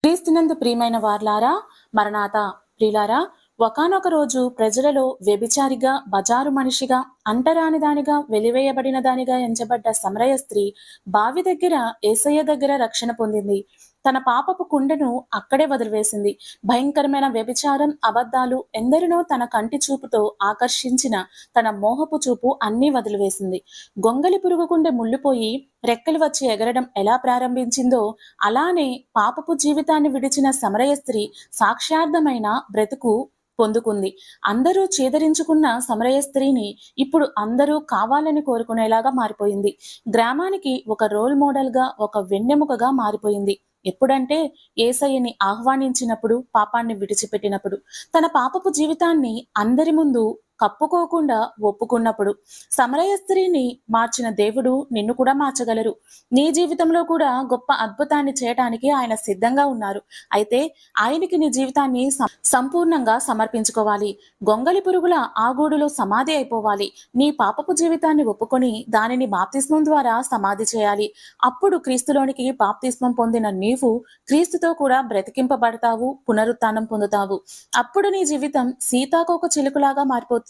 క్రీస్తునందు ప్రియమైన వార్లారా, మరణాత ప్రియులారా, ఒకానొక రోజు ప్రజలలో వ్యభిచారిగా, బజారు మనిషిగా, అంటరాని దానిగా, వెలివేయబడిన దానిగా ఎంచబడ్డ సమరయ స్త్రీ బావి దగ్గర యేసయ్య దగ్గర రక్షణ పొందింది. తన పాపపు కుండను అక్కడే వదిలివేసింది. భయంకరమైన వ్యభిచారం, అబద్ధాలు, ఎందరినో తన కంటి చూపుతో ఆకర్షించిన తన మోహపు చూపు అన్నీ వదిలివేసింది. గొంగలి పురుగు కుండె ముళ్ళుపోయి రెక్కలు వచ్చి ఎగరడం ఎలా ప్రారంభించిందో అలానే పాపపు జీవితాన్ని విడిచిన సమరయ స్త్రీ సాక్ష్యార్థమైన బ్రతుకు పొందుకుంది. అందరూ చేదరించుకున్న సమరయ స్త్రీని ఇప్పుడు అందరూ కావాలని కోరుకునేలాగా మారిపోయింది. గ్రామానికి ఒక రోల్ మోడల్ గా, ఒక వెన్నెముకగా మారిపోయింది. ఎప్పుడంటే యేసయ్యని ఆహ్వానించినప్పుడు, పాపాన్ని విడిచిపెట్టినప్పుడు, తన పాపపు జీవితాన్ని అందరి ముందు కప్పుకోకుండా ఒప్పుకున్నప్పుడు. సమరయ స్త్రీని మార్చిన దేవుడు నిన్ను కూడా మార్చగలరు. నీ జీవితంలో కూడా గొప్ప అద్భుతాన్ని చేయటానికి ఆయన సిద్ధంగా ఉన్నారు. అయితే ఆయనకి నీ జీవితాన్ని సంపూర్ణంగా సమర్పించుకోవాలి. గొంగలి పురుగుల ఆగూడులో సమాధి అయిపోవాలి. నీ పాపపు జీవితాన్ని ఒప్పుకొని దానిని బాప్తిస్మం ద్వారా సమాధి చేయాలి. అప్పుడు క్రీస్తులోనికి బాప్తిస్మం పొందిన నీవు క్రీస్తుతో కూడా బ్రతికింపబడతావు, పునరుత్థానం పొందుతావు. అప్పుడు నీ జీవితం సీతాకోక చిలుకలాగా మారిపోతుంది.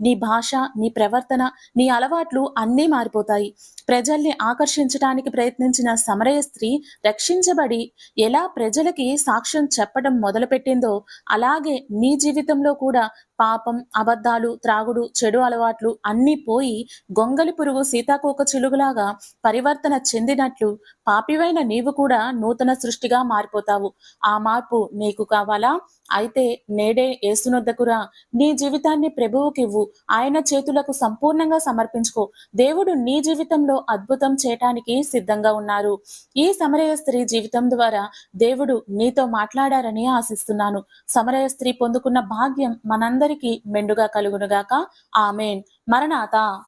నీ భాష, నీ ప్రవర్తన, నీ అలవాట్లు అన్నీ మారిపోతాయి. ప్రజల్ని ఆకర్షించడానికి ప్రయత్నించిన సమరయ స్త్రీ రక్షించబడి ఎలా ప్రజలకి సాక్ష్యం చెప్పడం మొదలుపెట్టిందో అలాగే నీ జీవితంలో కూడా పాపం, అబద్ధాలు, త్రాగుడు, చెడు అలవాట్లు అన్నీ పోయి గొంగలి పురుగు సీతాకోక చిలుగులాగా పరివర్తన చెందినట్లు పాపివైన నీవు కూడా నూతన సృష్టిగా మారిపోతావు. ఆ మార్పు నీకు కావాలా? అయితే నేడే యేసునొద్దకురా. నీ జీవితాన్ని ప్రభువుకివ్వు. ఆయన చేతులకు సంపూర్ణంగా సమర్పించుకో. దేవుడు నీ జీవితంలో అద్భుతం చేయటానికి సిద్ధంగా ఉన్నారు. ఈ సమరయ స్త్రీ జీవితం ద్వారా దేవుడు నీతో మాట్లాడారని ఆశిస్తున్నాను. సమరయ స్త్రీ పొందుకున్న భాగ్యం మనందరికీ మెండుగా కలుగునుగాక. ఆమేన్. మరణాత.